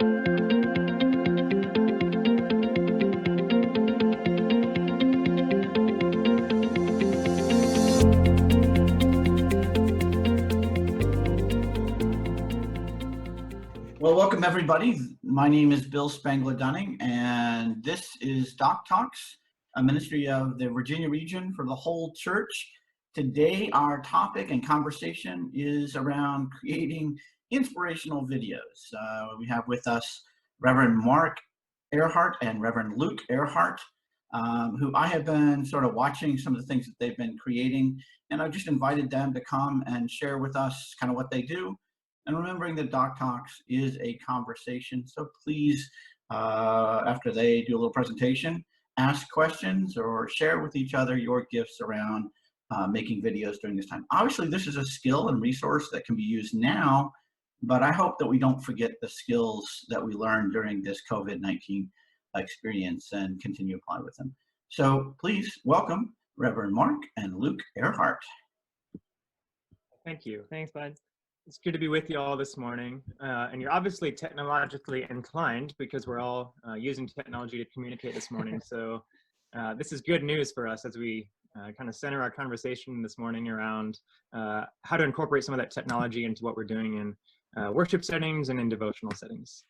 Well, welcome everybody. My name is Bill Spangler-Dunning, and this is DOCTALKs, a ministry of the Virginia region for the whole church. Today, our topic and conversation is around creating inspirational videos. We have with us Reverend Mark Earhart and Reverend Luke Earhart, who I have been sort of watching some of the things that they've been creating, and I've just invited them to come and share with us kind of what they do. And remembering that DOCTALKs is a conversation, so please, after they do a little presentation, ask questions or share with each other your gifts around making videos during this time. Obviously, this is a skill and resource that can be used now, but I hope that we don't forget the skills that we learned during this COVID-19 experience and continue to apply with them. So please welcome Reverend Mark and Luke Earhart. Thank you. Thanks, bud. It's good to be with you all this morning. And you're obviously technologically inclined because we're all using technology to communicate this morning. So this is good news for us as we kind of center our conversation this morning around how to incorporate some of that technology into what we're doing in worship settings and in devotional settings.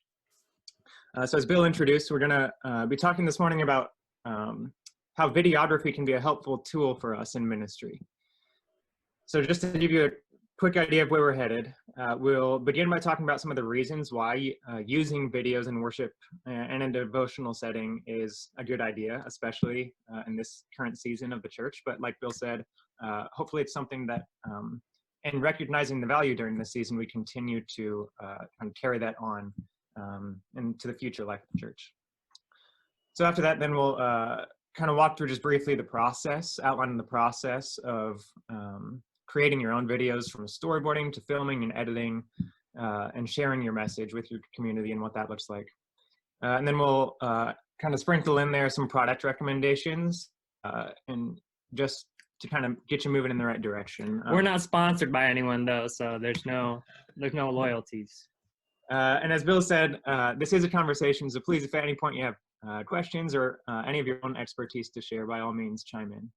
So as Bill introduced, we're going to be talking this morning about how videography can be a helpful tool for us in ministry. So just to give you a quick idea of where we're headed, we'll begin by talking about some of the reasons why using videos in worship and in a devotional setting is a good idea, especially in this current season of the church. But like Bill said, hopefully it's something that, in recognizing the value during this season, we continue to kind of carry that on into the future life of the church. So after that, then we'll kind of walk through just briefly the process, outlining the process of creating your own videos, from storyboarding to filming and editing, and sharing your message with your community and what that looks like. And then we'll kind of sprinkle in there some product recommendations, and just to kind of get you moving in the right direction. We're not sponsored by anyone though, so there's no loyalties. And as Bill said, this is a conversation, so please, if at any point you have questions or any of your own expertise to share, by all means, chime in.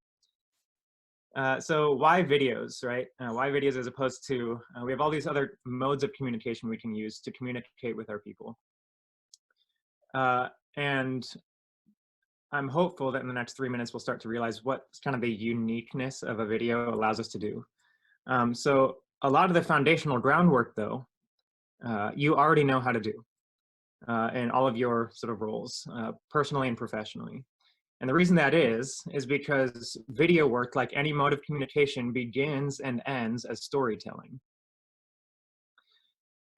So why videos, right? Why videos as opposed to, we have all these other modes of communication we can use to communicate with our people. And I'm hopeful that in the next 3 minutes, we'll start to realize what kind of the uniqueness of a video allows us to do. So a lot of the foundational groundwork though, you already know how to do in all of your sort of roles, personally and professionally. And the reason that is because video work, like any mode of communication, begins and ends as storytelling.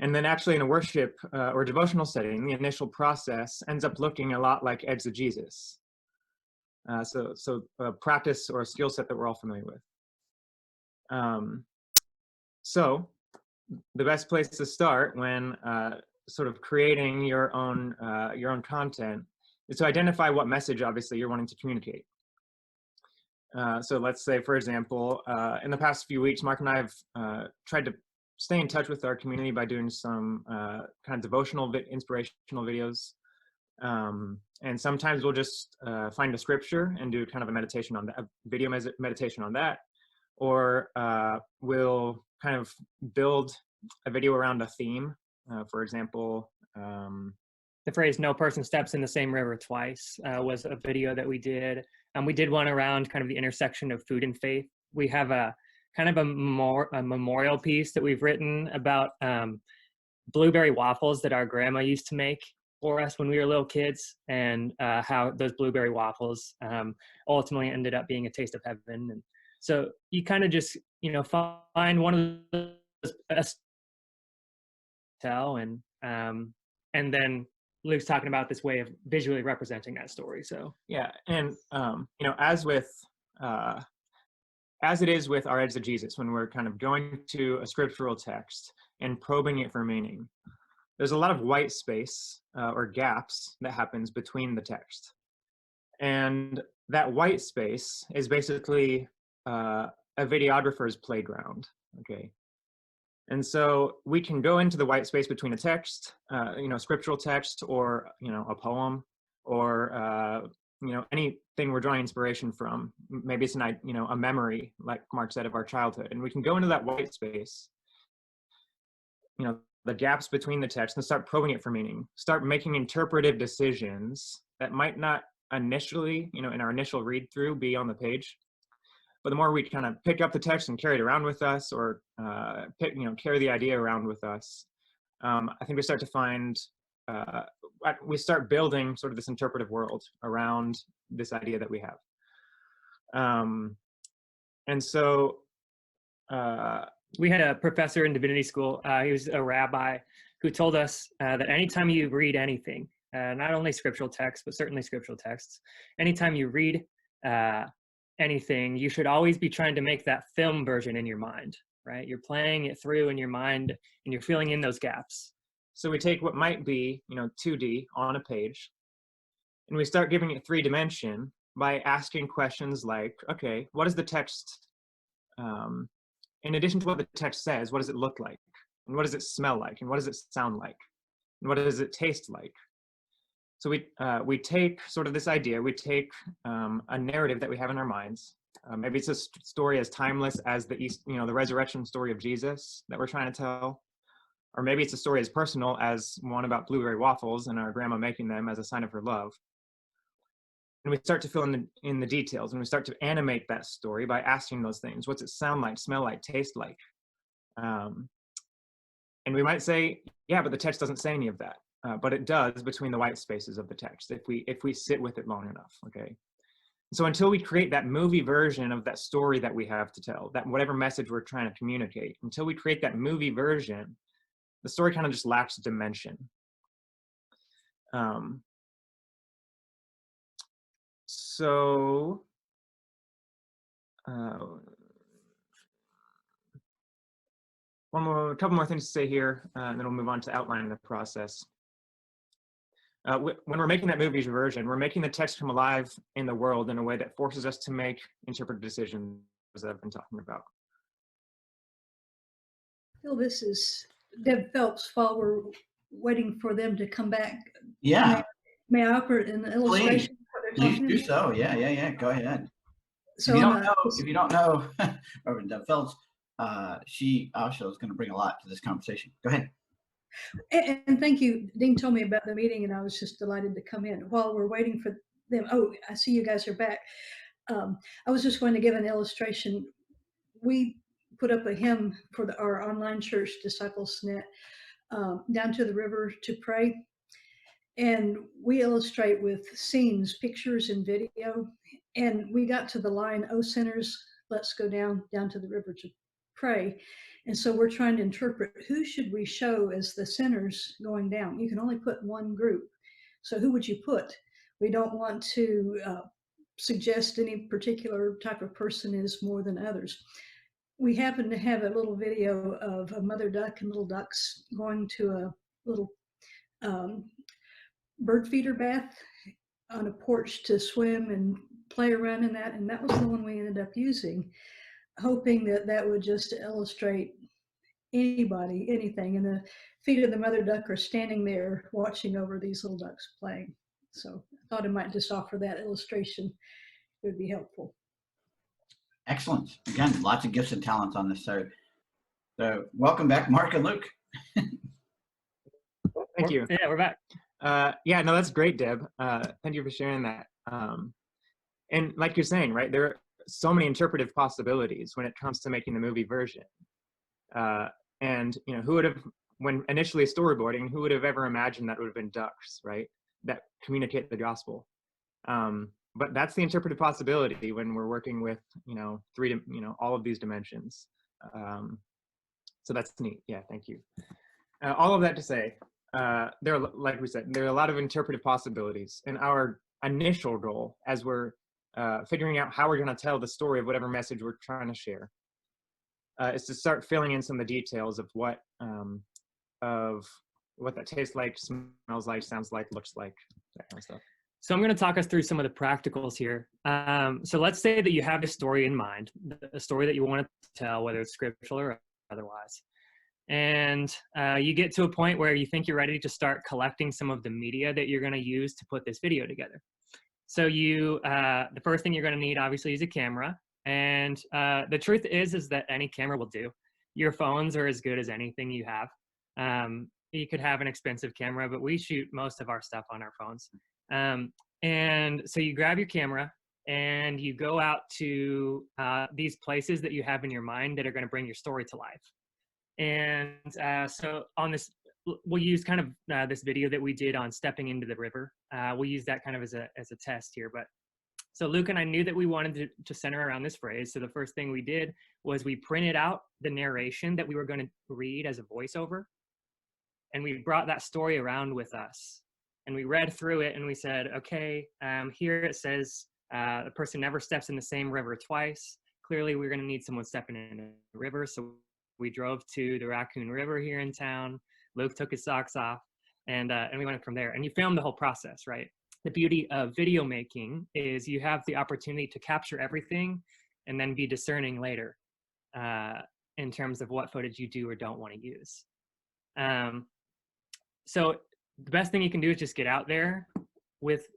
And then actually in a worship or devotional setting, the initial process ends up looking a lot like exegesis. So a practice or a skill set that we're all familiar with. So the best place to start when sort of creating your own content is to identify what message, obviously, you're wanting to communicate. So let's say, for example, in the past few weeks, Mark and I have tried to stay in touch with our community by doing some kind of devotional, inspirational videos. And sometimes we'll just find a scripture and do kind of a meditation on that, a video meditation on that. Or we'll kind of build a video around a theme. For example, the phrase "no person steps in the same river twice" was a video that we did. We did one around kind of the intersection of food and faith. We have a kind of a memorial piece that we've written about blueberry waffles that our grandma used to make for us when we were little kids, and how those blueberry waffles ultimately ended up being a taste of heaven. And so you kind of just, find one of those best tell, and then Luke's talking about this way of visually representing that story. So yeah, and as it is with our exegesis, when we're kind of going to a scriptural text and probing it for meaning, there's a lot of white space or gaps that happens between the text, and that white space is basically a videographer's playground. Okay, And so we can go into the white space between a text, scriptural text, or, a poem, or, anything we're drawing inspiration from. Maybe it's a memory, like Mark said, of our childhood. And we can go into that white space, the gaps between the text, and start probing it for meaning, start making interpretive decisions that might not initially, in our initial read through be on the page. But the more we kind of pick up the text and carry it around with us, or carry the idea around with us, I think we start to find, we start building sort of this interpretive world around this idea that we have. And so we had a professor in divinity school. He was a rabbi who told us that anytime you read anything, not only scriptural texts, but certainly scriptural texts, anytime you read anything, you should always be trying to make that film version in your mind, right? You're playing it through in your mind and you're filling in those gaps. So we take what might be, 2D on a page, and we start giving it 3-dimension by asking questions like, okay, what is the text? In addition to what the text says, what does it look like? And what does it smell like? And what does it sound like? And what does it taste like? So we take sort of this idea, we take a narrative that we have in our minds. Maybe it's a story as timeless as the resurrection story of Jesus that we're trying to tell. Or maybe it's a story as personal as one about blueberry waffles and our grandma making them as a sign of her love. And we start to fill in the details, and we start to animate that story by asking those things. What's it sound like, smell like, taste like? And we might say, yeah, but the text doesn't say any of that. But it does between the white spaces of the text if we sit with it long enough, okay? So until we create that movie version of that story that we have to tell, that whatever message we're trying to communicate, until we create that movie version, the story kind of just lacks dimension. So a couple more things to say here, and then we'll move on to outlining the process. When we're making that movie version, we're making the text come alive in the world in a way that forces us to make interpretive decisions, as I've been talking about. Phil, this is Deb Phelps. While we're waiting for them to come back, Yeah. may I offer an illustration? Please do so. Yeah. Go ahead. So if you don't know, Reverend Deb Phelps, she also is going to bring a lot to this conversation. Go ahead. And thank you. Dean told me about the meeting, and I was just delighted to come in. While we're waiting for them, oh, I see you guys are back. I was just going to give an illustration. We put up a hymn for our online church, DisciplesNet, down to the river to pray. And we illustrate with scenes, pictures, and video. And we got to the line, "Oh, sinners, let's go down to the river to pray." And so we're trying to interpret, who should we show as the sinners going down? You can only put one group. So who would you put? We don't want to suggest any particular type of person is more than others. We happen to have a little video of a mother duck and little ducks going to a little bird feeder bath on a porch to swim and play around in that. And that was the one we ended up using, hoping that that would just illustrate anybody, anything. And the feet of the mother duck are standing there watching over these little ducks playing. So I thought I might just offer that illustration. It would be helpful. Excellent. Again, lots of gifts and talents on this. So welcome back, Mark and Luke. Thank you. Yeah, we're back. Yeah, no, that's great, Deb. Thank you for sharing that. And like you're saying, right, there are so many interpretive possibilities when it comes to making the movie version. And, who would have, when initially storyboarding, who would have ever imagined that would have been ducks, right, that communicate the gospel? But that's the interpretive possibility when we're working with, all of these dimensions. So that's neat. Yeah, thank you. All of that to say, there are, like we said, there are a lot of interpretive possibilities. And our initial goal, as we're figuring out how we're going to tell the story of whatever message we're trying to share, is to start filling in some of the details of what that tastes like, smells like, sounds like, looks like, that kind of stuff. So I'm going to talk us through some of the practicals here. So let's say that you have a story in mind, a story that you want to tell, whether it's scriptural or otherwise. And you get to a point where you think you're ready to start collecting some of the media that you're going to use to put this video together. So the first thing you're going to need obviously is a camera. And the truth is that any camera will do. Your phones are as good as anything you have. You could have an expensive camera, but we shoot most of our stuff on our phones. And so you grab your camera and you go out to these places that you have in your mind that are going to bring your story to life. And so on this, we'll use kind of this video that we did on stepping into the river. We'll use that kind of as a test here. But so Luke and I knew that we wanted to center around this phrase. So the first thing we did was we printed out the narration that we were going to read as a voiceover. And we brought that story around with us. And we read through it and we said, okay, here it says the person never steps in the same river twice. Clearly, we're going to need someone stepping in a river. So we drove to the Raccoon River here in town. Luke took his socks off and we went from there. And you filmed the whole process, right? The beauty of video making is you have the opportunity to capture everything and then be discerning later in terms of what footage you do or don't want to use. So the best thing you can do is just get out there with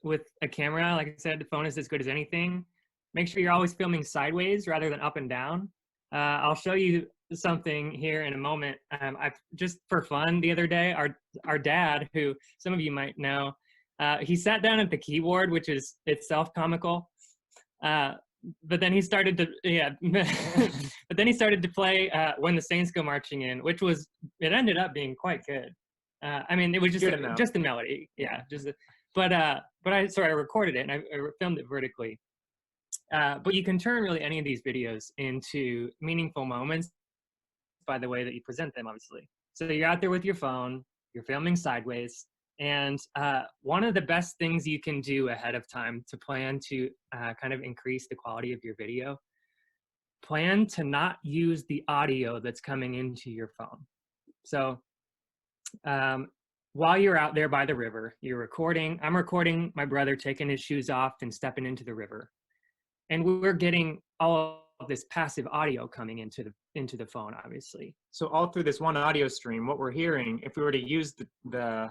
a camera. Like I said, the phone is as good as anything. Make sure you're always filming sideways rather than up and down. I'll show you something here in a moment. I've just for fun the other day, our dad, who some of you might know, he sat down at the keyboard, which is itself comical. But then he started to, but then he started to play When the Saints Go Marching In, which it ended up being quite good. I mean, it was just the melody. Yeah. But I recorded it and I filmed it vertically. But you can turn really any of these videos into meaningful moments by the way that you present them, obviously. So you're out there with your phone, you're filming sideways, and one of the best things you can do ahead of time to plan to kind of increase the quality of your video, plan to not use the audio that's coming into your phone. So while you're out there by the river, I'm recording my brother taking his shoes off and stepping into the river. And we're getting all of this passive audio coming into the phone, obviously. So all through this one audio stream, what we're hearing, if we were to use the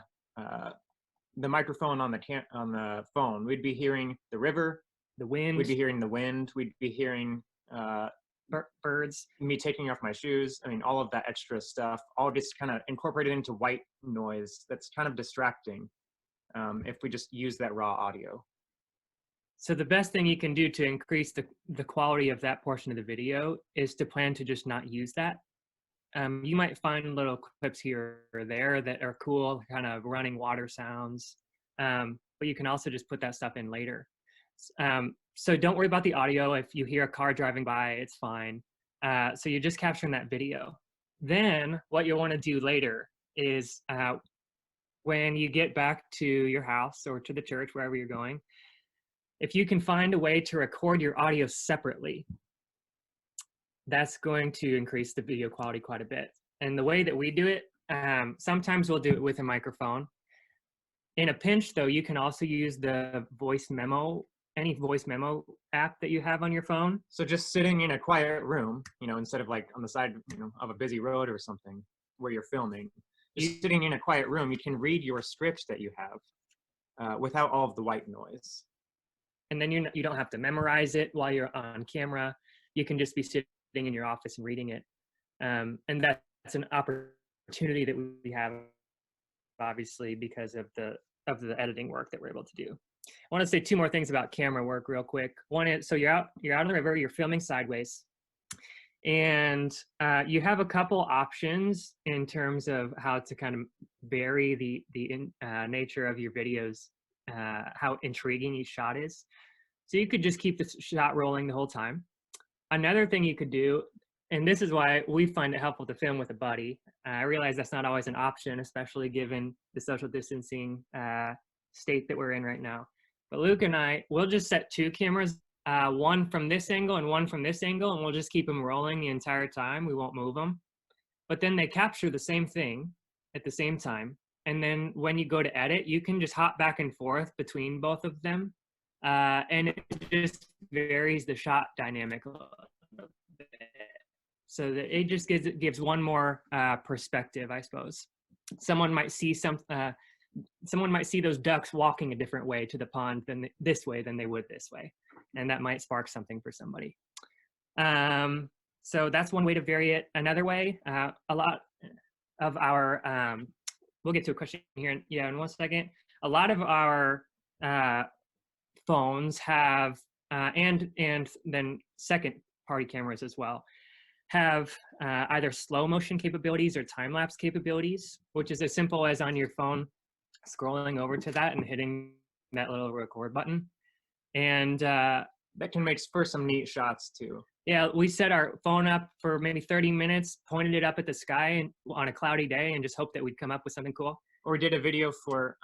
microphone on the phone, we'd be hearing the river, the wind. We'd be hearing the wind. We'd be hearing birds. Me taking off my shoes. I mean, all of that extra stuff, all just kind of incorporated into white noise. That's kind of distracting if we just use that raw audio. So the best thing you can do to increase the quality of that portion of the video is to plan to just not use that. You might find little clips here or there that are cool, kind of running water sounds, but you can also just put that stuff in later. So don't worry about the audio. If you hear a car driving by, it's fine. So you're just capturing that video. Then what you'll want to do later is when you get back to your house or to the church, wherever you're going, if you can find a way to record your audio separately, that's going to increase the video quality quite a bit. And the way that we do it, sometimes we'll do it with a microphone. In a pinch, though, you can also use the voice memo, any voice memo app that you have on your phone. So just sitting in a quiet room, instead of like on the side, of a busy road or something where you're filming, just sitting in a quiet room, you can read your script that you have without all of the white noise. And then you don't have to memorize it while you're on camera. You can just be sitting in your office and reading it. And that's an opportunity that we have, obviously, because of the editing work that we're able to do. I want to say two more things about camera work real quick. One is, so you're out on the river, you're filming sideways. And you have a couple options in terms of how to kind of vary the nature of your videos, how intriguing each shot is. So you could just keep the shot rolling the whole time. Another thing you could do, and this is why we find it helpful to film with a buddy. I realize that's not always an option, especially given the social distancing state that we're in right now. But Luke and I, we'll just set two cameras, one from this angle and one from this angle, and we'll just keep them rolling the entire time. We won't move them. But then they capture the same thing at the same time. And then when you go to edit, you can just hop back and forth between both of them. And it just varies the shot dynamic a little bit. so that it just gives one more perspective, I suppose. Someone might see those ducks walking a different way to the pond this way than they would this way, and that might spark something for somebody. So that's one way to vary it. Another way, a lot of our, we'll get to a question here in 1 second. A lot of our phones have, and then second party cameras as well, have either slow motion capabilities or time-lapse capabilities, which is as simple as on your phone, scrolling over to that and hitting that little record button. And that can make for some neat shots too. Yeah, we set our phone up for maybe 30 minutes, pointed it up at the sky on a cloudy day, and just hoped that we'd come up with something cool. Or we did a video for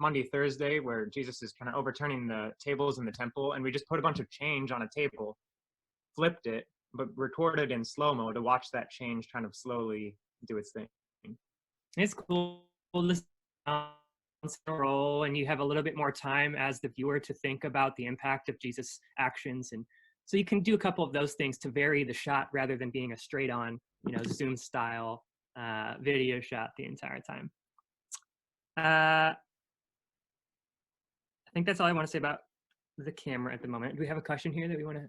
Monday, Thursday, where Jesus is kind of overturning the tables in the temple, and we just put a bunch of change on a table, flipped it, but recorded in slow-mo to watch that change kind of slowly do its thing. It's cool to roll, and you have a little bit more time as the viewer to think about the impact of Jesus' actions, and so you can do a couple of those things to vary the shot rather than being a straight-on, Zoom style video shot the entire time. I think that's all I want to say about the camera at the moment. Do we have a question here that we want to?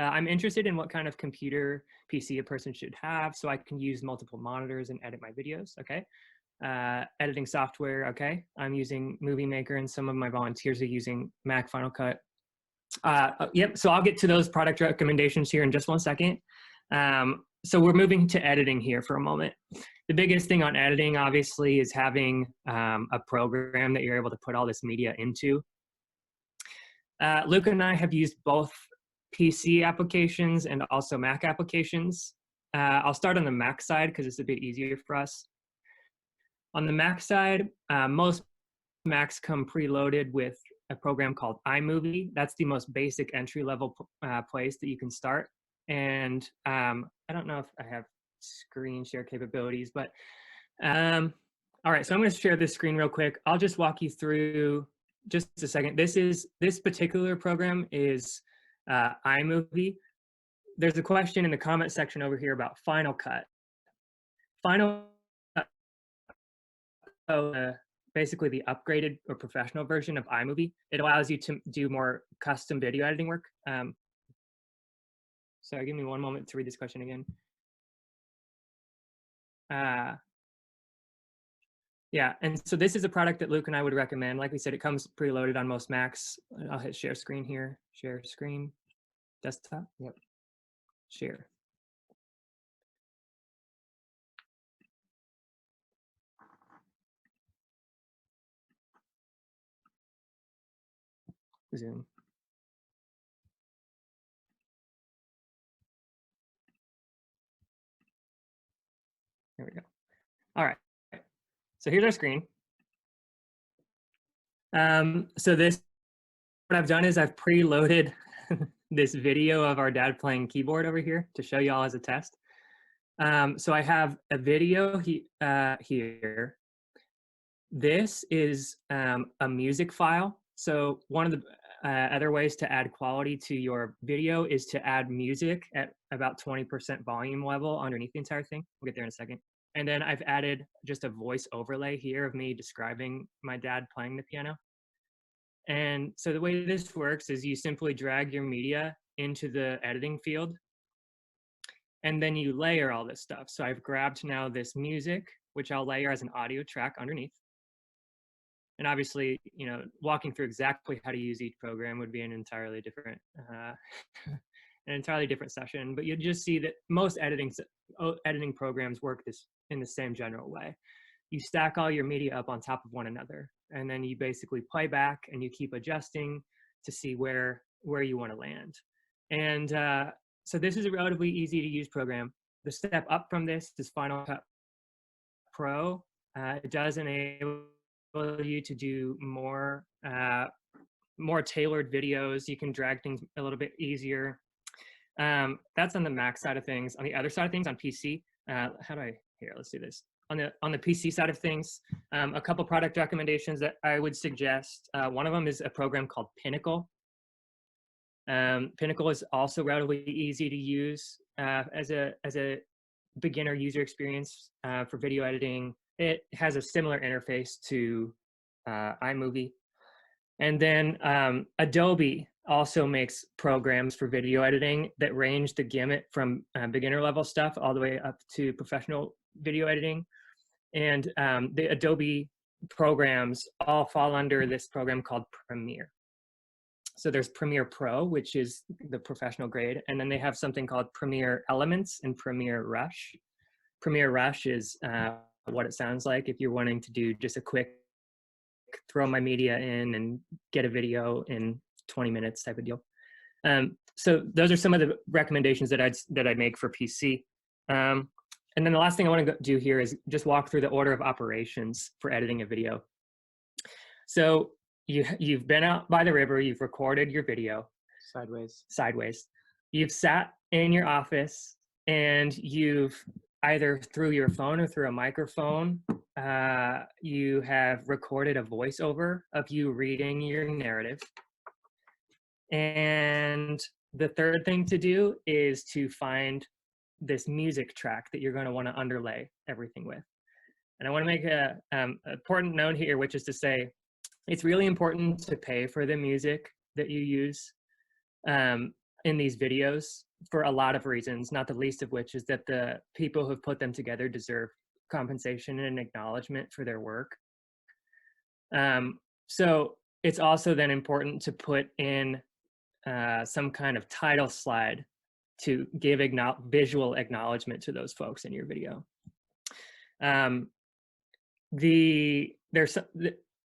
I'm interested in what kind of computer PC a person should have so I can use multiple monitors and edit my videos. Okay. Editing software. Okay. I'm using Movie Maker, and some of my volunteers are using Mac Final Cut. Yep. So I'll get to those product recommendations here in just 1 second. So we're moving to editing here for a moment. The biggest thing on editing, obviously, is having a program that you're able to put all this media into. Luke and I have used both PC applications and also Mac applications. I'll start on the Mac side because it's a bit easier for us. On the Mac side, most Macs come preloaded with a program called iMovie. That's the most basic entry-level place that you can start. And I don't know if I have screen share capabilities, but all right, so I'm going to share this screen real quick. I'll just walk you through just a second. This particular program is iMovie. There's a question in the comment section over here about Final Cut. Final Cut, basically the upgraded or professional version of iMovie. It allows you to do more custom video editing work. Sorry, give me 1 moment to read this question again. Yeah, and so this is a product that Luke and I would recommend. Like we said, it comes preloaded on most Macs. I'll hit share screen here. Share screen, desktop, yep, share. Zoom. There we go. All right. So here's our screen. So what I've done is I've preloaded this video of our dad playing keyboard over here to show y'all as a test. So I have a video here. This is a music file. So one of the other ways to add quality to your video is to add music at about 20% volume level underneath the entire thing. We'll get there in a second. And then I've added just a voice overlay here of me describing my dad playing the piano. And so the way this works is you simply drag your media into the editing field, and then you layer all this stuff. So I've grabbed now this music, which I'll layer as an audio track underneath. And obviously, walking through exactly how to use each program would be an entirely different session. But you'll just see that most editing programs work in the same general way. You stack all your media up on top of one another, and then you basically play back and you keep adjusting to see where you want to land. And so this is a relatively easy to use program. The step up from this is Final Cut Pro. It does enable you to do more tailored videos. You can drag things a little bit easier. That's on the Mac side of things. On the other side of things, on PC, let's do this. On the PC side of things, a couple product recommendations that I would suggest. One of them is a program called Pinnacle. Pinnacle is also relatively easy to use. as a beginner user experience for video editing. It has a similar interface to iMovie. And then Adobe also makes programs for video editing that range the gamut from beginner level stuff all the way up to professional video editing. And the Adobe programs all fall under this program called Premiere. So there's Premiere Pro, which is the professional grade, and then they have something called Premiere Elements and Premiere Rush. Premiere Rush is what it sounds like if you're wanting to do just a quick throw my media in and get a video in 20 minutes type of deal. So those are some of the recommendations that I'd make for PC. And then the last thing I want to do here is just walk through the order of operations for editing a video. So you've been out by the river, you've recorded your video. Sideways. You've sat in your office and you've either through your phone or through a microphone, you have recorded a voiceover of you reading your narrative. And the third thing to do is to find this music track that you're going to want to underlay everything with. And I want to make a important note here, which is to say, it's really important to pay for the music that you use in these videos for a lot of reasons, not the least of which is that the people who've put them together deserve compensation and acknowledgement for their work. So it's also then important to put in some kind of title slide to give visual acknowledgement to those folks in your video.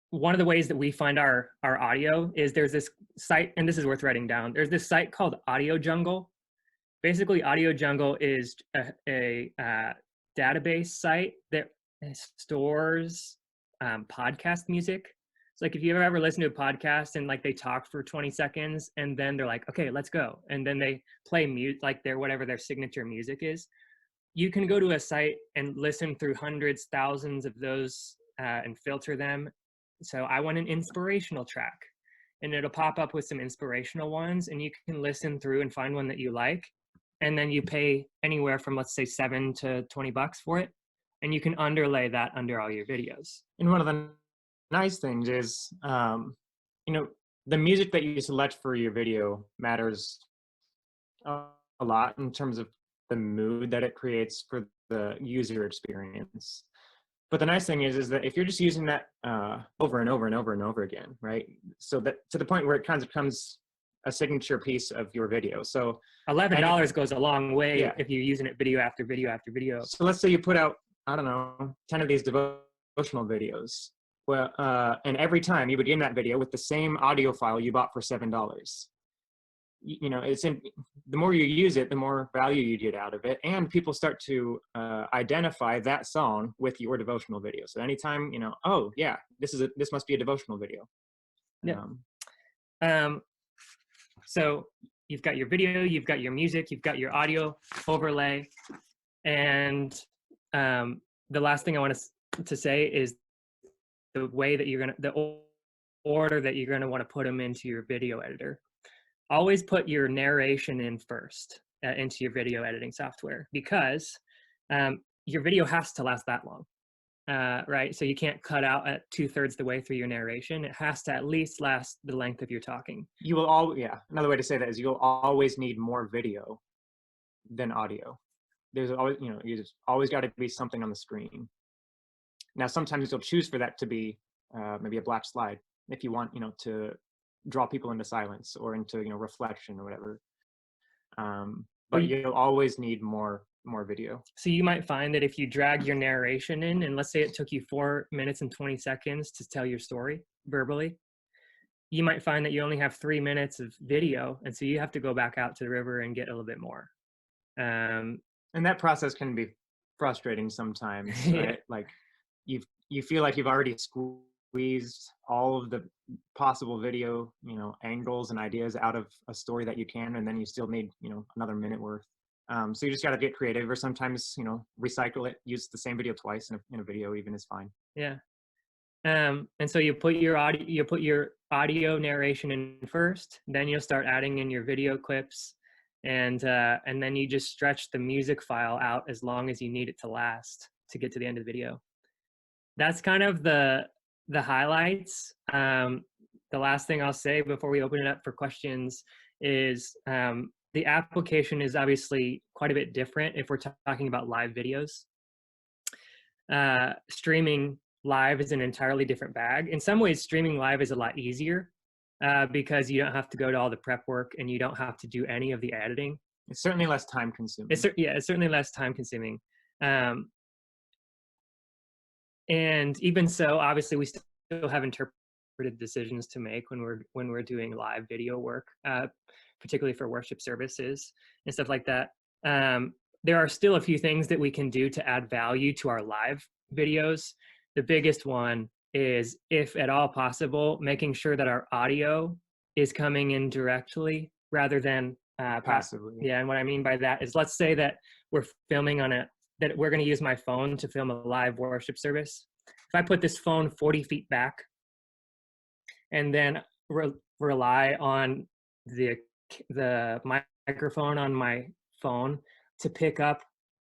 One of the ways that we find our audio is there's this site, and this is worth writing down. There's this site called Audio Jungle. Basically, Audio Jungle is a database site that stores podcast music. It's like if you ever listen to a podcast and like they talk for 20 seconds and then they're like, okay, let's go. And then they play mute like whatever their signature music is. You can go to a site and listen through hundreds, thousands of those and filter them. So I want an inspirational track, and it'll pop up with some inspirational ones, and you can listen through and find one that you like. And then you pay anywhere from, let's say, $7 to $20 for it. And you can underlay that under all your videos. And one of the nice things is, the music that you select for your video matters a lot in terms of the mood that it creates for the user experience. But the nice thing is that if you're just using that over and over and over and over again, right? So that to the point where it kind of becomes a signature piece of your video. So $11 goes a long way if you're using it video after video after video. So let's say you put out, 10 of these devotional videos. Well, and every time you would end that video with the same audio file you bought for $7. The more you use it, the more value you get out of it, and people start to identify that song with your devotional video. So anytime oh yeah, this must be a devotional video. Yeah. So you've got your video, you've got your music, you've got your audio overlay, and the last thing I want to say is the way that the order that you're gonna want to put them into your video editor. Always put your narration in first into your video editing software, because your video has to last that long, right? So you can't cut out at 2/3 the way through your narration. It has to at least last the length of your talking. You will another way to say that is you'll always need more video than audio. There's always, there's always got to be something on the screen. Now, sometimes you'll choose for that to be maybe a black slide if you want, to draw people into silence or into reflection or whatever, but you'll always need more video. So you might find that if you drag your narration in, and let's say it took you 4 minutes and 20 seconds to tell your story verbally, you might find that you only have 3 minutes of video, and so you have to go back out to the river and get a little bit more. And that process can be frustrating sometimes, right? Like you feel like you've already squeezed all of the possible video, angles and ideas out of a story that you can, and then you still need, another minute worth. So you just got to get creative, or sometimes, recycle it, use the same video twice in a video even is fine. Yeah. And so you put your audio narration in first, then you'll start adding in your video clips and then you just stretch the music file out as long as you need it to last to get to the end of the video. That's kind of the highlights. The last thing I'll say before we open it up for questions is the application is obviously quite a bit different if we're talking about live videos. Streaming live is an entirely different bag. In some ways, streaming live is a lot easier because you don't have to go to all the prep work and you don't have to do any of the editing. It's certainly less time consuming. It's certainly less time consuming. And even so, obviously, we still have interpretive decisions to make when we're doing live video work, particularly for worship services and stuff like that. There are still a few things that we can do to add value to our live videos. The biggest one is, if at all possible, making sure that our audio is coming in directly rather than passively. Yeah, and what I mean by that is, let's say that we're filming that we're going to use my phone to film a live worship service. If I put this phone 40 feet back and then rely on the microphone on my phone to pick up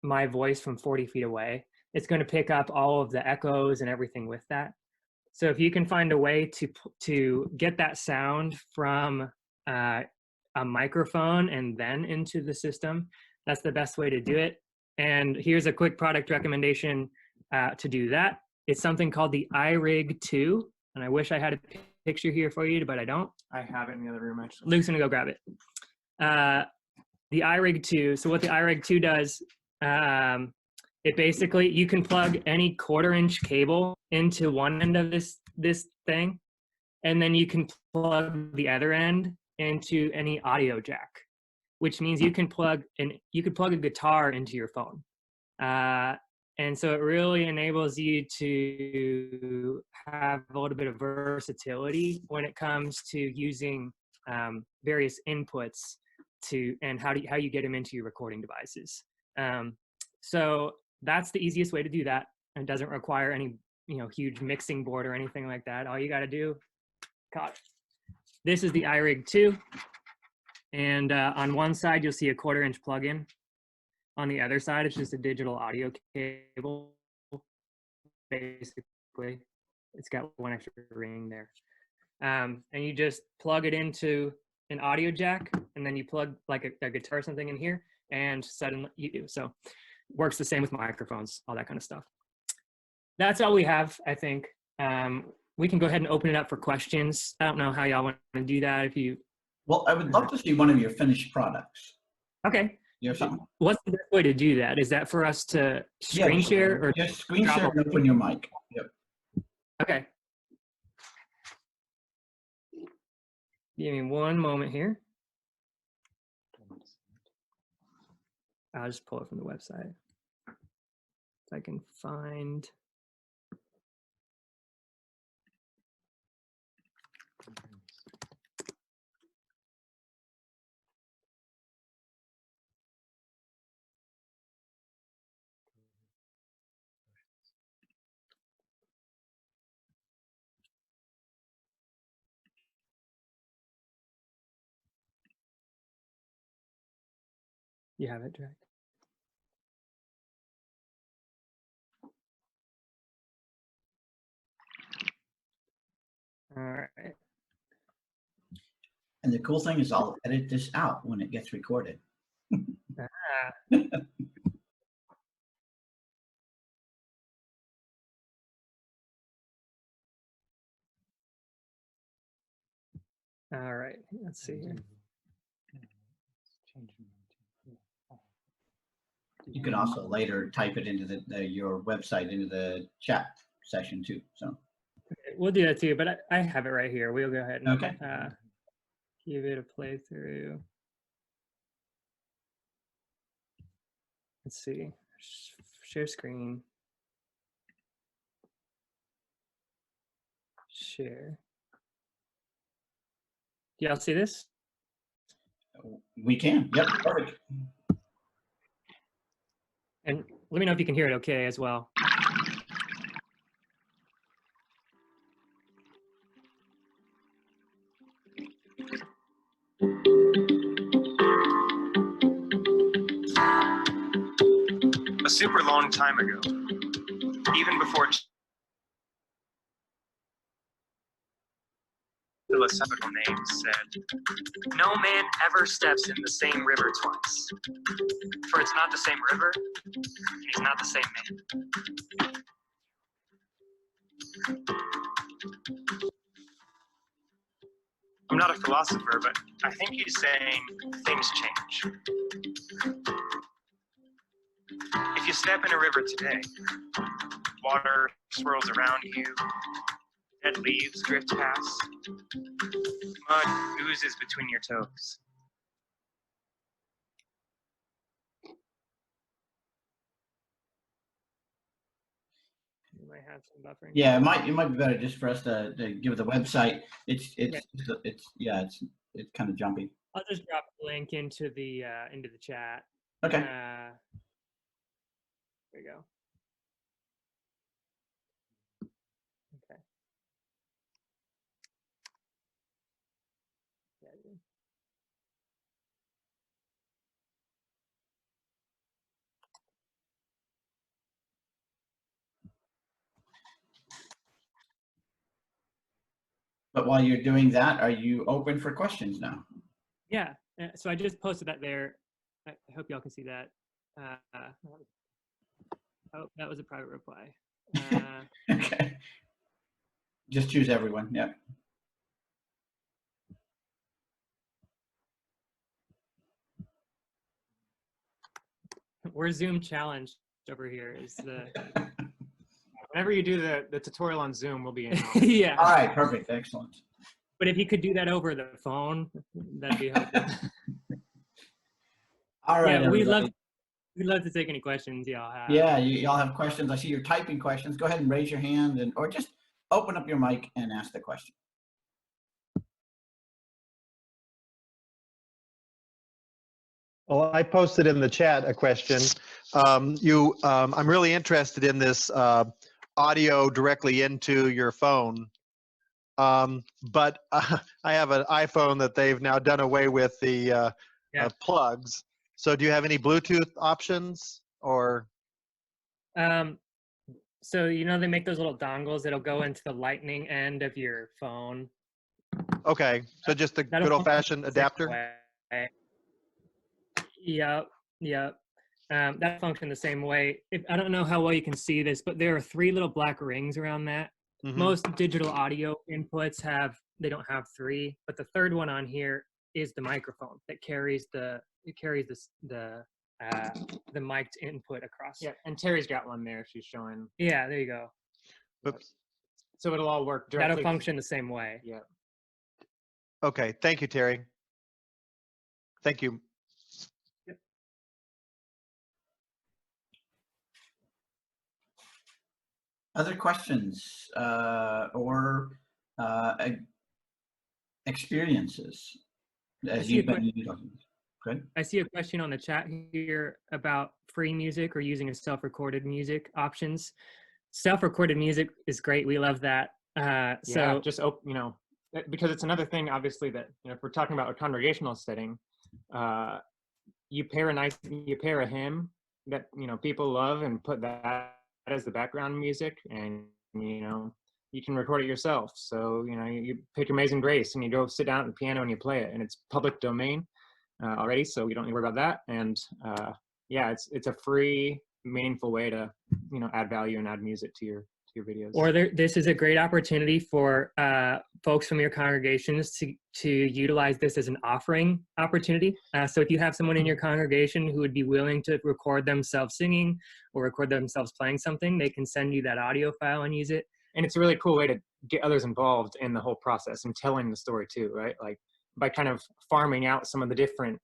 my voice from 40 feet away, it's going to pick up all of the echoes and everything with that. So if you can find a way to get that sound from a microphone and then into the system, that's the best way to do it. And here's a quick product recommendation to do that. It's something called the iRig 2. And I wish I had a picture here for you, but I don't. I have it in the other room, actually. Luke's gonna go grab it. The iRig 2. So what the iRig 2 does, it basically, you can plug any 1/4-inch cable into one end of this thing, and then you can plug the other end into any audio jack, which means you can plug a guitar into your phone. And so it really enables you to have a little bit of versatility when it comes to using various inputs and how you get them into your recording devices. So that's the easiest way to do that, and doesn't require any huge mixing board or anything like that. All you got to do, this is the iRig 2. And on one side, you'll see a 1/4-inch plug-in. On the other side, it's just a digital audio cable. Basically, it's got one extra ring there. And you just plug it into an audio jack, and then you plug like a guitar or something in here, and suddenly so works the same with microphones, all that kind of stuff. That's all we have, I think. We can go ahead and open it up for questions. I don't know how y'all want to do that. Well, I would love to see one of your finished products. Okay. You have something? What's the best way to do that? Is that for us to screen share, or just screen share and open your mic? Yep. Okay. Give me one moment here. I'll just pull it from the website. If I can find. You have it, Jack? All right. And the cool thing is, I'll edit this out when it gets recorded. All right, let's see here. You can also later type it into your website, into the chat session too. So we'll do that too, but I have it right here. We'll go ahead and give it a playthrough. Let's see. Share screen. Share. Do y'all see this? We can. Yep. Perfect. And let me know if you can hear it okay as well. A super long time ago, even before philosophical names said, "No man ever steps in the same river twice, for it's not the same river, and he's not the same man." I'm not a philosopher, but I think he's saying things change. If you step in a river today, water swirls around you, dead leaves drift past, mud oozes between your toes. You might have some buffering. Yeah, it might be better just for us to give the website. It's kind of jumpy. I'll just drop a link into the chat. Okay. There you go. Okay. Yeah, dude. But while you're doing that, are you open for questions now? Yeah. So I just posted that there. I hope y'all can see that. Oh, that was a private reply. Okay. Just choose everyone. Yeah. We're Zoom challenged over here. Is the Whenever you do the tutorial on Zoom, we'll be in. yeah. All right. Perfect. Excellent. But if you could do that over the phone, that'd be helpful. All right. Yeah, we'd everybody. love to take any questions y'all have. Yeah, y'all have questions. I see you're typing questions. Go ahead and raise your hand or just open up your mic and ask the question. Well, I posted in the chat a question. I'm really interested in this audio directly into your phone. But I have an iPhone that they've now done away with the plugs. So do you have any Bluetooth options or? So, you know, they make those little dongles that'll go into the lightning end of your phone. Okay, so just the good old fashioned adapter? Yep. That function the same way. I don't know how well you can see this, but there are 3 little black rings around that. Mm-hmm. Most digital audio inputs they don't have 3, but the 3rd one on here is the microphone that carries the mic'd input across. Yeah, and Terry's got one there. She's showing. Yeah, there you go. Oops. So it'll all work directly. That'll function the same way. Yeah. Okay, thank you, Terry. Thank you. Yep. Other questions or experiences as you've been talking? Good. I see a question on the chat here about free music or using a self-recorded music options. Self-recorded music is great. We love that. So just because it's another thing, obviously, that if we're talking about a congregational setting, you pair a hymn that people love and put that as the background music, and you can record it yourself. So you pick Amazing Grace and you go sit down at the piano and you play it, and it's public domain already, so you don't need to worry about that. And it's a free, meaningful way to add value and add music to your videos. Or this is a great opportunity for folks from your congregations to utilize this as an offering opportunity. So if you have someone in your congregation who would be willing to record themselves singing or record themselves playing something, they can send you that audio file and use it. And it's a really cool way to get others involved in the whole process and telling the story too, right? Like by kind of farming out some of the different,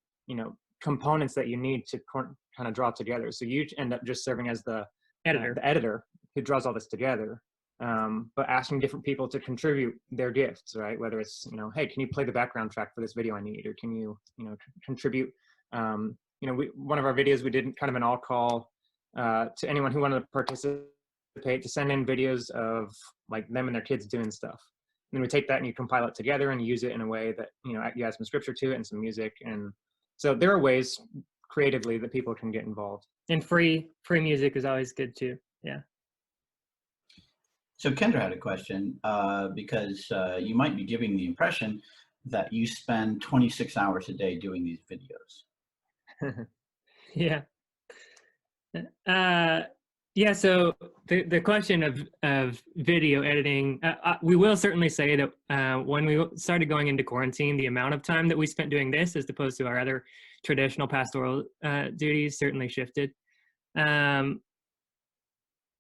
components that you need to kind of draw together. So you end up just serving as the editor who draws all this together, but asking different people to contribute their gifts, right? Whether it's, hey, can you play the background track for this video I need? Or can you, contribute, one of our videos, we did kind of an all call to anyone who wanted to participate to send in videos of like them and their kids doing stuff. And then we take that and you compile it together and use it in a way that, you add some scripture to it and some music. And so there are ways creatively that people can get involved. And free music is always good too. Yeah. So Kendra had a question because you might be giving the impression that you spend 26 hours a day doing these videos. Yeah. Yeah, so the question of video editing, we will certainly say that when we started going into quarantine, the amount of time that we spent doing this as opposed to our other traditional pastoral duties certainly shifted.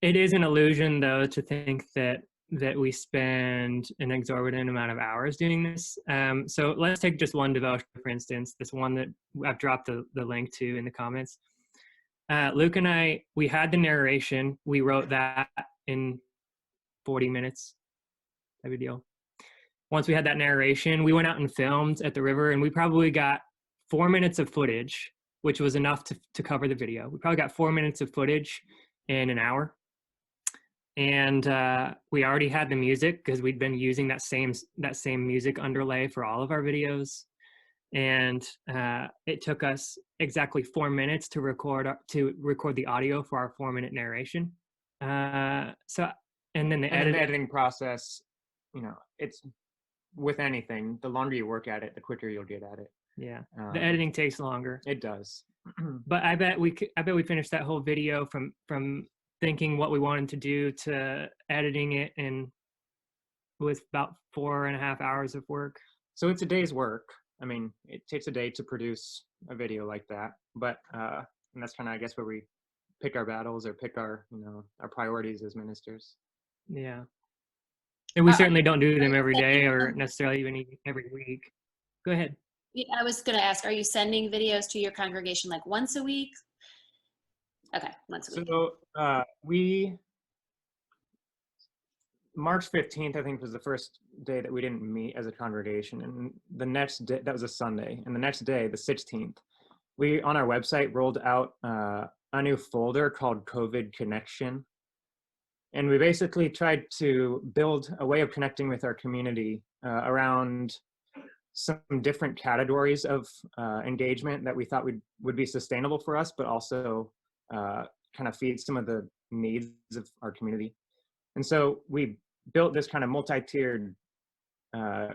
It is an illusion, though, to think that we spend an exorbitant amount of hours doing this. So let's take just one devotion, for instance, this one that I've dropped the link to in the comments. Luke and I, we had the narration. We wrote that in 40 minutes, type of deal. Once we had that narration, we went out and filmed at the river, and we probably got 4 minutes of footage, which was enough to cover the video. We probably got 4 minutes of footage in an hour. And we already had the music because we'd been using that same music underlay for all of our videos. And it took us exactly 4 minutes to record the audio for our 4-minute narration. And then the editing process, you know, it's with anything, the longer you work at it, the quicker you'll get at it. Yeah, the editing takes longer. It does. But I bet we finished that whole video from thinking what we wanted to do to editing it in with about 4.5 hours of work. So it's a day's work. I mean, it takes a day to produce a video like that, but and that's kind of, I guess, where we pick our battles or pick our, you know, our priorities as ministers. Yeah. And we certainly don't do them every day or necessarily even every week. Go ahead. Yeah, I was going to ask, are you sending videos to your congregation like once a week? Okay, once a week. So March 15th, I think, was the first day that we didn't meet as a congregation. And the next day, that was a Sunday. And the next day, the 16th, we, on our website, rolled out a new folder called COVID Connection. And we basically tried to build a way of connecting with our community around some different categories of engagement that we thought would be sustainable for us, but also kind of feed some of the needs of our community. And so we built this kind of multi-tiered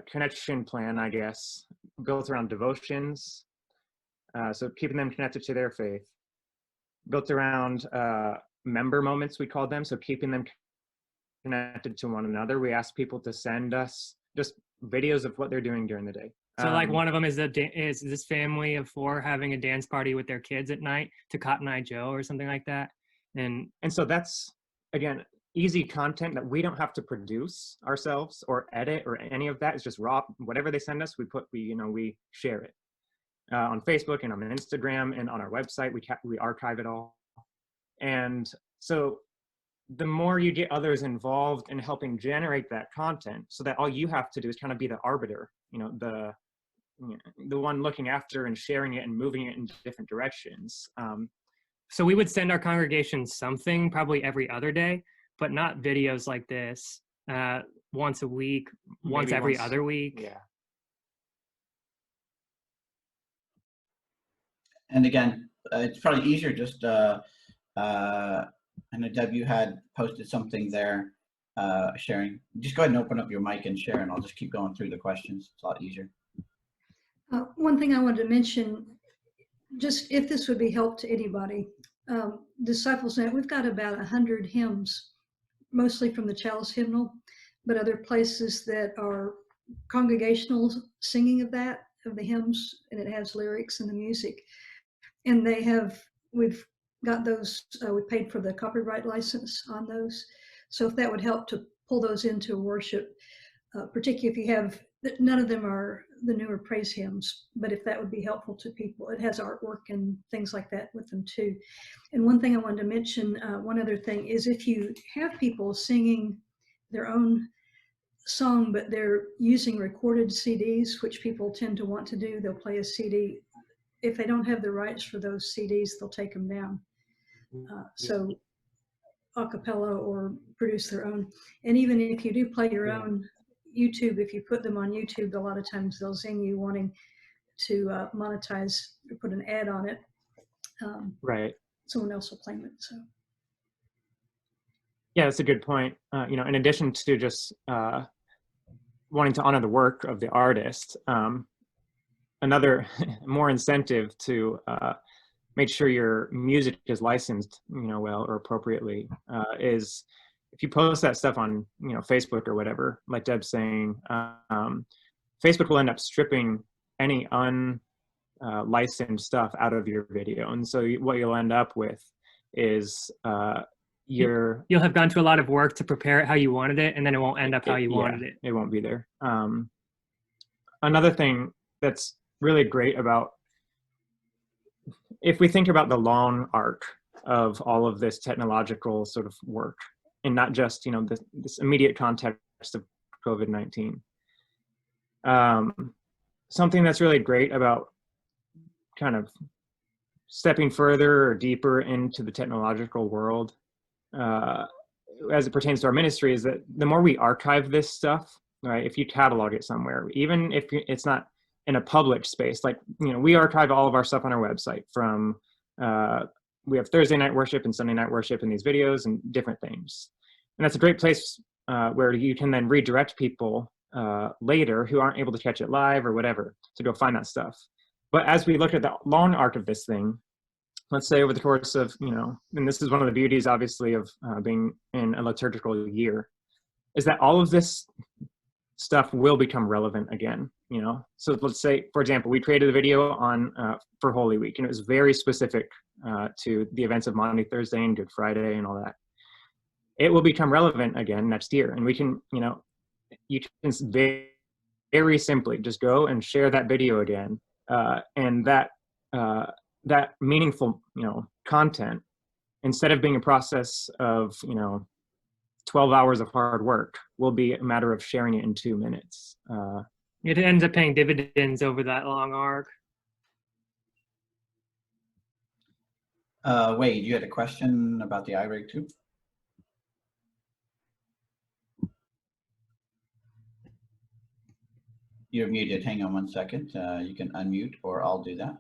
connection plan, I guess, built around devotions, so keeping them connected to their faith, built around member moments, we called them, so keeping them connected to one another. We asked people to send us just videos of what they're doing during the day. So like one of them is this family of 4 having a dance party with their kids at night to Cotton Eye Joe or something like that. And so that's, again, easy content that we don't have to produce ourselves or edit or any of that. It's just raw. Whatever they send us, we share it on Facebook and on Instagram and on our website. We archive it all. And so the more you get others involved in helping generate that content, so that all you have to do is kind of be the arbiter, the one looking after and sharing it and moving it in different directions. So we would send our congregation something probably every other day, but not videos like this once a week, once every other week. Yeah. And again, it's probably easier just, I know Deb, you had posted something there sharing. Just go ahead and open up your mic and share, and I'll just keep going through the questions. It's a lot easier. One thing I wanted to mention, just if this would be help to anybody, Disciples Net, we've got about 100 hymns, mostly from the Chalice Hymnal, but other places that are congregational singing of the hymns, and it has lyrics and the music. And we've got those, we paid for the copyright license on those. So if that would help to pull those into worship, particularly if you have, none of them are the newer praise hymns, but if that would be helpful to people, it has artwork and things like that with them too. And one thing I wanted to mention, one other thing is if you have people singing their own song, but they're using recorded CDs, which people tend to want to do, they'll play a CD. If they don't have the rights for those CDs, they'll take them down. So a cappella or produce their own. And even if you do play your own YouTube, if you put them on YouTube, a lot of times they'll zing you wanting to monetize or put an ad on it. Right. Someone else will claim it. So Yeah, that's a good point. You know, in addition to just wanting to honor the work of the artist, another more incentive to make sure your music is licensed, you know, well or appropriately, is if you post that stuff on, you know, Facebook or whatever, like Deb's saying, Facebook will end up stripping any unlicensed stuff out of your video, and so what you'll end up with is You'll have gone to a lot of work to prepare it how you wanted it, and then it won't end up how you wanted it. It won't be there. Another thing that's really great about, if we think about the long arc of all of this technological sort of work, and not just, you know, this immediate context of COVID-19, something that's really great about kind of stepping further or deeper into the technological world, as it pertains to our ministry, is that the more we archive this stuff, right, if you catalog it somewhere, even if it's not in a public space, like, you know, we archive all of our stuff on our website from, we have Thursday night worship and Sunday night worship in these videos and different things. And that's a great place where you can then redirect people later who aren't able to catch it live or whatever to go find that stuff. But as we look at the long arc of this thing, let's say over the course of, you know, and this is one of the beauties, obviously, of being in a liturgical year, is that all of this stuff will become relevant again, you know? So let's say, for example, we created a video on for Holy Week, and it was very specific to the events of Maundy Thursday and Good Friday and all that. It will become relevant again next year, and we can, you know, you can very, very simply just go and share that video again, and that that meaningful, you know, content, instead of being a process of, you know, 12 hours of hard work, will be a matter of sharing it in 2 minutes. It ends up paying dividends over that long arc. Wade, you had a question about the iRig too? You're muted. Hang on 1 second. You can unmute, or I'll do that.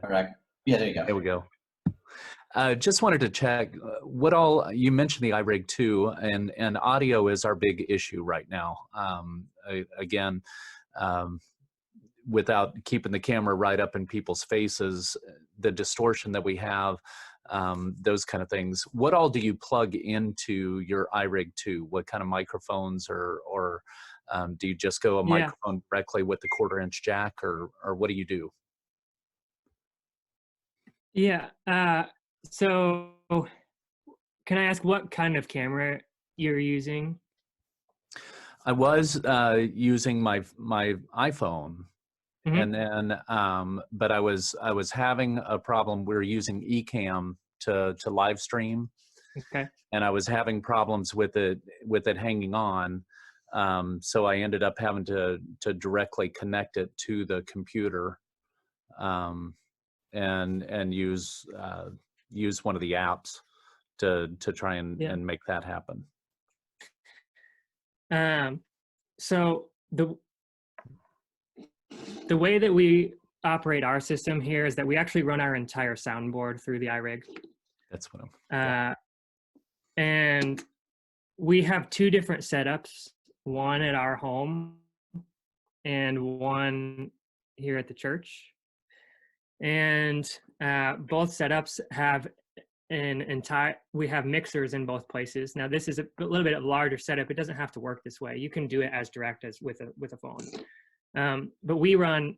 All right. Yeah, there you go. There we go. Just wanted to check what all, you mentioned the iRig 2, and audio is our big issue right now. Again, without keeping the camera right up in people's faces, the distortion that we have, those kind of things. What all do you plug into your iRig 2? What kind of microphones, or do you just go a microphone directly with the 1/4-inch jack, or what do you do? Yeah. So can I ask what kind of camera you're using? I was using my iPhone, Mhm. and then but I was having a problem. We were using Ecamm to live stream, Okay. and I was having problems with it hanging on. So I ended up having to directly connect it to the computer, and use one of the apps to try and make that happen. So the way that we operate our system here is that we actually run our entire soundboard through the iRig. That's what I'm. And we have 2 different setups, one at our home and one here at the church. And both setups have we have mixers in both places. Now this is a little bit of a larger setup. It doesn't have to work this way. You can do it as direct as with a phone. But we run,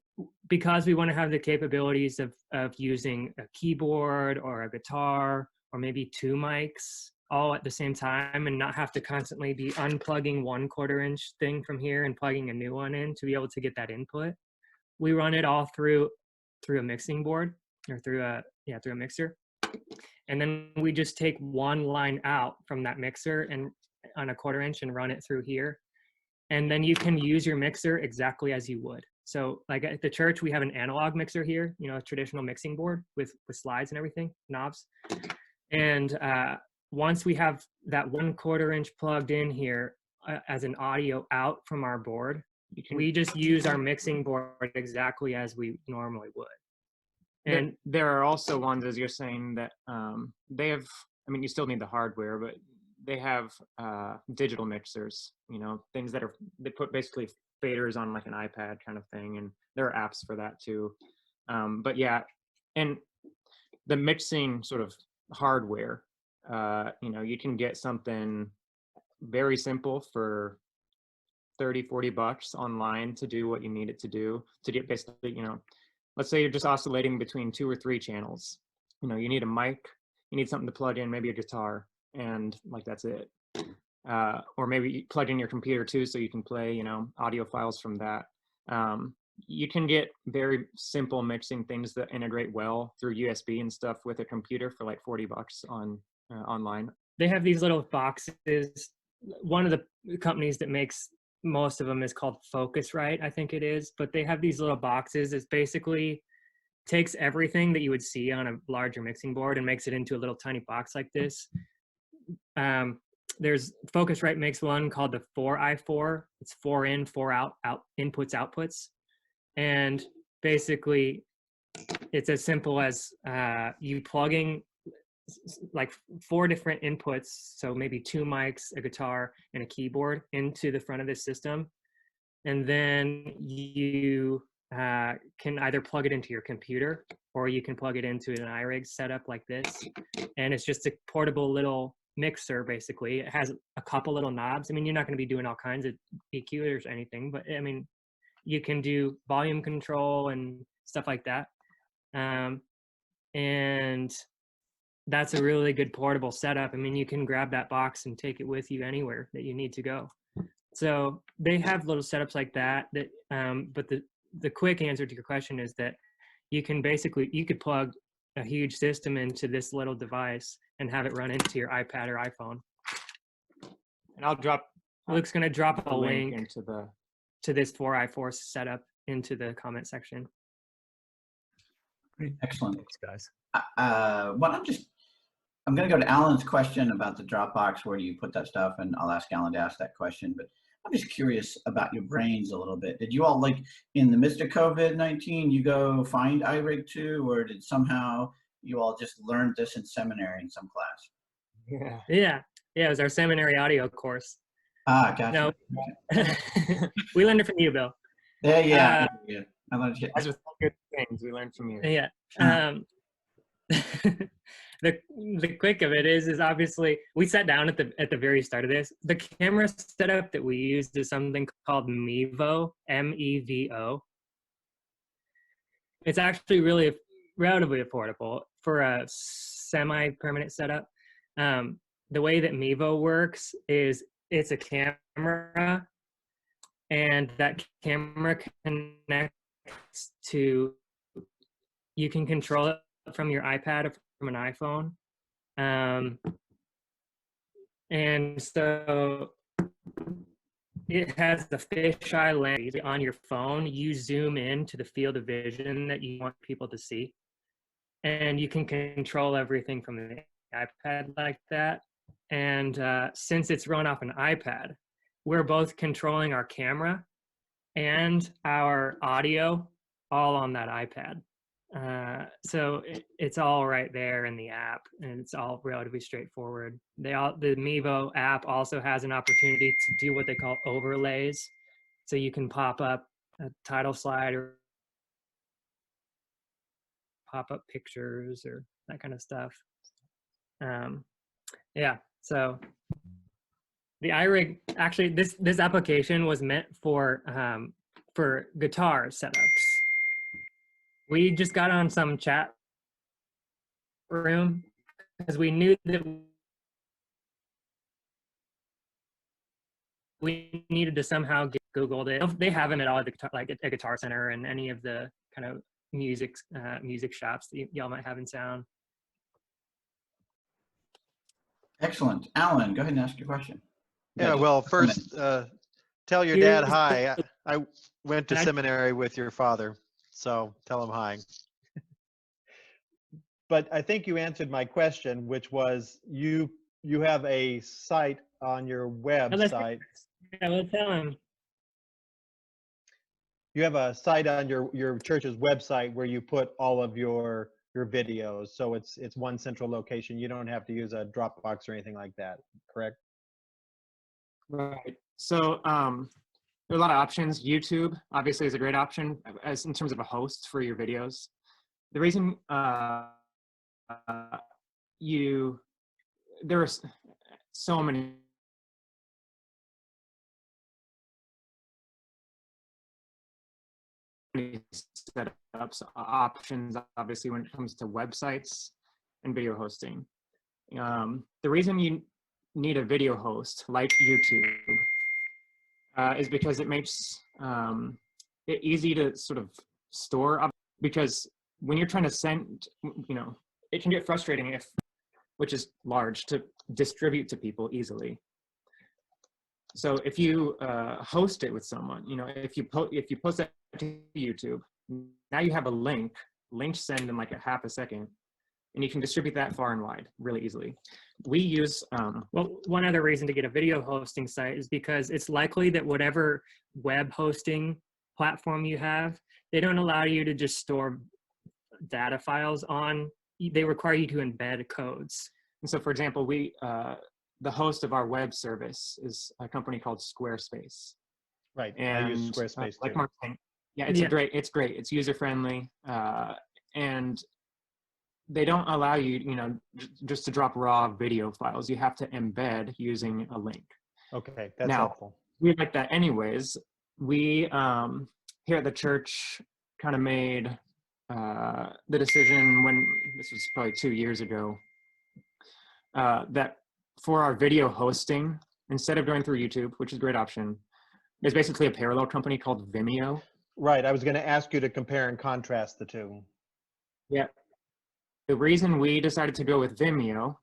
because we want to have the capabilities of using a keyboard or a guitar, or maybe 2 mics all at the same time, and not have to constantly be unplugging one 1/4-inch thing from here and plugging a new one in to be able to get that input. We run it all through a mixing board, or through a mixer. And then we just take one line out from that mixer and on a 1/4-inch and run it through here. And then you can use your mixer exactly as you would. So like at the church, we have an analog mixer here, you know, a traditional mixing board with slides and everything, knobs. And once we have that 1/4-inch plugged in here as an audio out from our board, we just use our mixing board exactly as we normally would. And there are also ones, as you're saying, that they have, I mean, you still need the hardware, but they have digital mixers, you know, things that are, they put basically faders on like an iPad kind of thing. And there are apps for that too. But yeah, and the mixing sort of hardware, you know, you can get something very simple for 30, 40 bucks online to do what you need it to do, to get basically, you know, let's say you're just oscillating between 2 or 3 channels. You know, you need a mic, you need something to plug in, maybe a guitar, and like that's it. Or maybe you plug in your computer too, so you can play, you know, audio files from that. You can get very simple mixing things that integrate well through USB and stuff with a computer for like 40 bucks on online. They have these little boxes. One of the companies that makes most of them is called Focusrite, I think it is, but they have these little boxes. It's basically takes everything that you would see on a larger mixing board and makes it into a little tiny box like this. There's Focusrite makes one called the 4i4. It's 4 in, 4 out inputs, outputs. And basically it's as simple as you plugging like 4 different inputs, so maybe 2 mics, a guitar, and a keyboard into the front of this system. And then you can either plug it into your computer or you can plug it into an iRig setup like this. And it's just a portable little mixer, basically. It has a couple little knobs. I mean, you're not going to be doing all kinds of EQ or anything, but I mean, you can do volume control and stuff like that. And that's a really good portable setup. I mean, you can grab that box and take it with you anywhere that you need to go. So they have little setups like that. But the quick answer to your question is that you can basically, you could plug a huge system into this little device and have it run into your iPad or iPhone. And I'll drop. Luke's going to drop a link into to this 4i4 setup into the comment section. Great. Excellent. Thanks, guys. I'm going to go to Alan's question about the Dropbox, where do you put that stuff? And I'll ask Alan to ask that question. But I'm just curious about your brains a little bit. Did you all, like, in the midst of COVID-19, you go find iRig 2, or did somehow you all just learned this in seminary in some class? Yeah, it was our seminary audio course. Ah, gotcha. No, Okay. we learned it from you, Bill. Yeah. I learned it. As with all good things, we learned from you. Yeah. The quick of it is obviously we sat down at the very start of this. The camera setup that we used is something called Mevo, M-E-V-O. It's actually really relatively affordable for a semi-permanent setup. The way that Mevo works is it's a camera, and that camera connects to, you can control it from your iPad or from an iPhone. And so it has the fisheye lens on your phone. You zoom in to the field of vision that you want people to see. And you can control everything from the iPad like that. And since it's run off an iPad, we're both controlling our camera and our audio all on that iPad. So it's all right there in the app, and it's all relatively straightforward. The Mevo app also has an opportunity to do what they call overlays. So you can pop up a title slide or pop up pictures or that kind of stuff. Yeah, so the iRig, actually this application was meant for guitar setups. We just got on some chat room because we knew that we needed to somehow get Googled it. They have them at all the like at Guitar Center and any of the kind of music shops that y'all might have in town. Excellent. Alan, go ahead and ask your question. Yeah, well, first, tell your dad hi. I went to seminary with your father, so tell him hi. But I think you answered my question, which was you have a site on your website. Yeah, let's tell him. You have a site on your church's website where you put all of your videos. So it's one central location. You don't have to use a Dropbox or anything like that, correct? Right. So there are a lot of options. YouTube obviously is a great option as in terms of a host for your videos. The reason there are so many setups options obviously when it comes to websites and video hosting. The reason you need a video host like YouTube is because it makes it easy to sort of store, because when you're trying to send, it can get frustrating which is large, to distribute to people easily. So if you host it with someone, if you post that to YouTube, now you have a link send in like a half a second, and you can distribute that far and wide really easily. We use well, one other reason to get a video hosting site is because it's likely that whatever web hosting platform you have, they don't allow you to just store data files on. They require you to embed codes. And so, for example, the host of our web service is a company called Squarespace. Right. And I use Squarespace like too. Mark saying, yeah, it's great. It's user friendly, and they don't allow you, just to drop raw video files. You have to embed using a link. Okay, that's Now, helpful. we like that anyways. We here at the church kind of made the decision when this was probably 2 years ago, that for our video hosting, instead of going through YouTube, which is a great option, there's basically a parallel company called Vimeo. Right. I was going to ask you to compare and contrast the two. Yeah. The reason we decided to go with Vimeo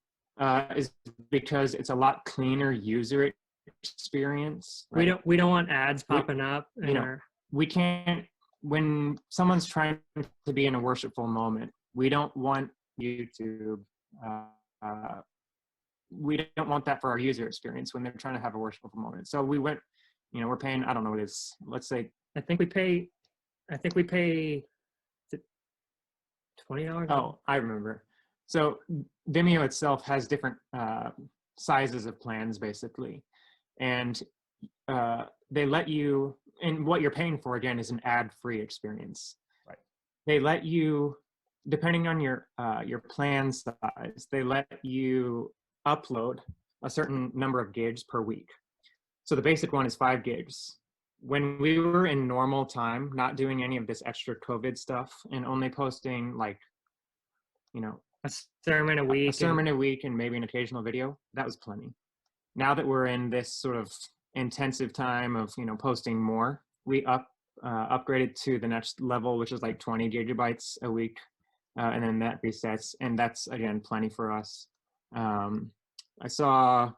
is because it's a lot cleaner user experience. Right? We don't want ads popping up. We can't, when someone's trying to be in a worshipful moment, we don't want YouTube. We don't want that for our user experience when they're trying to have a worshipful moment. So we went, we're paying, I don't know what it is. Let's say, I think we pay $20. Oh, I remember. So Vimeo itself has different sizes of plans, basically. And they let you, and what you're paying for, again, is an ad-free experience. Right. They let you, depending on your plan size, they let you upload a certain number of gigs per week. So the basic one is 5 gigs. When we were in normal time, not doing any of this extra COVID stuff and only posting like, a sermon a week, and maybe an occasional video, that was plenty. Now that we're in this sort of intensive time of, posting more, we upgraded to the next level, which is like 20 gigabytes a week. And then that resets. And that's, again, plenty for us. I saw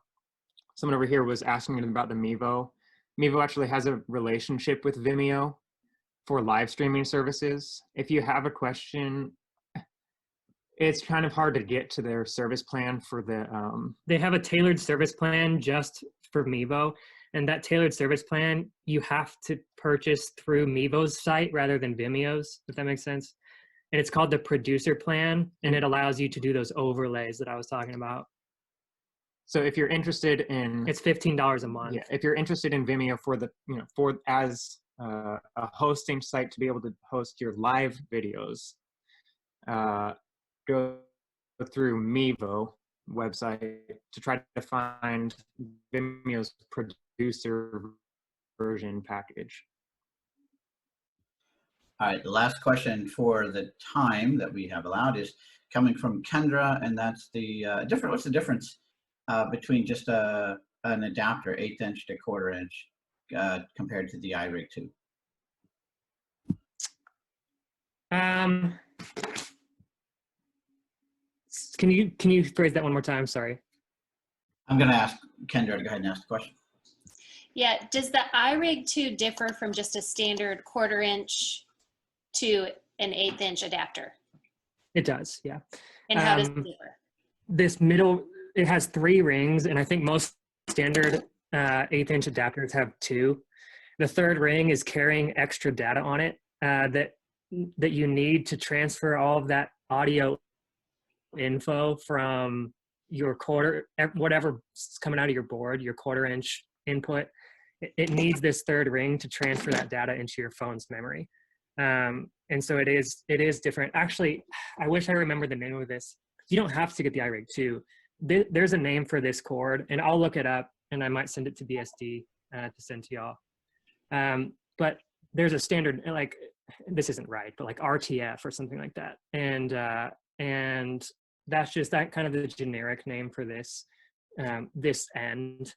someone over here was asking about the Mevo. Mevo actually has a relationship with Vimeo for live streaming services. If you have a question, it's kind of hard to get to their service plan for the... They have a tailored service plan just for Mevo. And that tailored service plan, you have to purchase through Mevo's site rather than Vimeo's, if that makes sense. And it's called the producer plan, and it allows you to do those overlays that I was talking about. So if you're interested in... It's $15 a month. Yeah, if you're interested in Vimeo for the, as a hosting site to be able to host your live videos, go through Mevo website to try to find Vimeo's producer version package. All right, the last question for the time that we have allowed is coming from Kendra, and that's the what's the difference between just an adapter, 1/8 inch to 1/4 inch, compared to the iRig 2? Can you phrase that one more time? Sorry. I'm going to ask Kendra to go ahead and ask the question. Yeah, does the iRig 2 differ from just a standard 1/4 inch to an 1/8 inch adapter? It does, yeah. And how does it differ? This middle, it has 3 rings, and I think most standard 1/8 inch adapters have 2. The third ring is carrying extra data on it that you need to transfer all of that audio info from your whatever's coming out of your board, your 1/4 inch input. It needs this third ring to transfer that data into your phone's memory. And so it is different. Actually, I wish I remember the name of this. You don't have to get the iRig 2. There's a name for this cord, and I'll look it up, and I might send it to BSD to send to y'all. But there's a standard, like, this isn't right, but like RTF or something like that. And that's just that kind of the generic name for this, this end.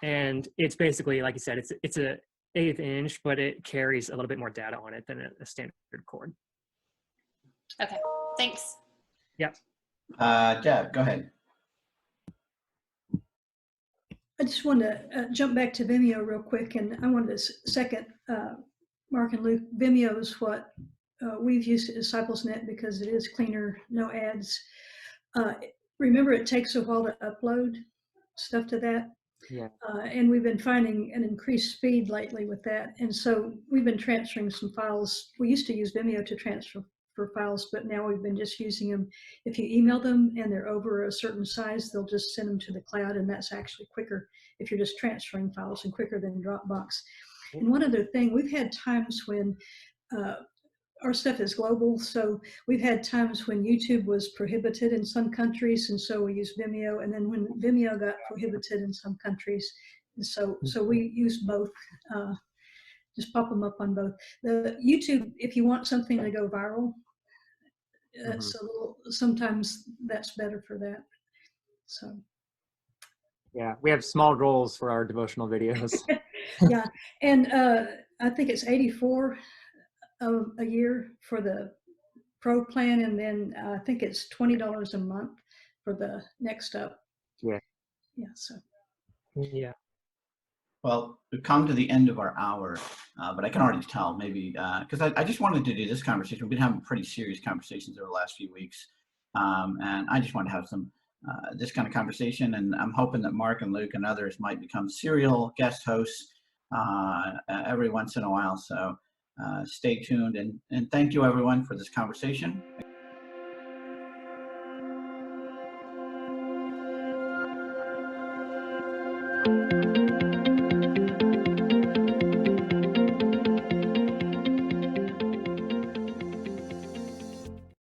And it's basically, like you said, it's a 1/8 inch, but it carries a little bit more data on it than a standard cord. Okay, thanks. Yep. Deb, go ahead. I just wanted to jump back to Vimeo real quick, and I wanted to second Mark and Luke. Vimeo is what we've used at DisciplesNet because it is cleaner, no ads. Remember, it takes a while to upload stuff to that. Yeah. And we've been finding an increased speed lately with that. And so we've been transferring some files. We used to use Vimeo to transfer files, but now we've been just using them. If you email them and they're over a certain size, they'll just send them to the cloud, and that's actually quicker if you're just transferring files, and quicker than Dropbox. And one other thing, we've had times when our stuff is global, so we've had times when YouTube was prohibited in some countries, and so we use Vimeo. And then when Vimeo got prohibited in some countries, and so we use both. Just pop them up on both. The YouTube, if you want something to go viral, sometimes that's better for that. So. Yeah, we have small goals for our devotional videos. Yeah, and I think it's $84 a year for the pro plan, and then I think it's $20 a month for the next up. Yeah. Yeah. So. Yeah. Well, we've come to the end of our hour, but I can already tell maybe because I just wanted to do this conversation. We've been having pretty serious conversations over the last few weeks, and I just want to have some this kind of conversation. And I'm hoping that Mark and Luke and others might become serial guest hosts every once in a while. So stay tuned, and thank you everyone for this conversation.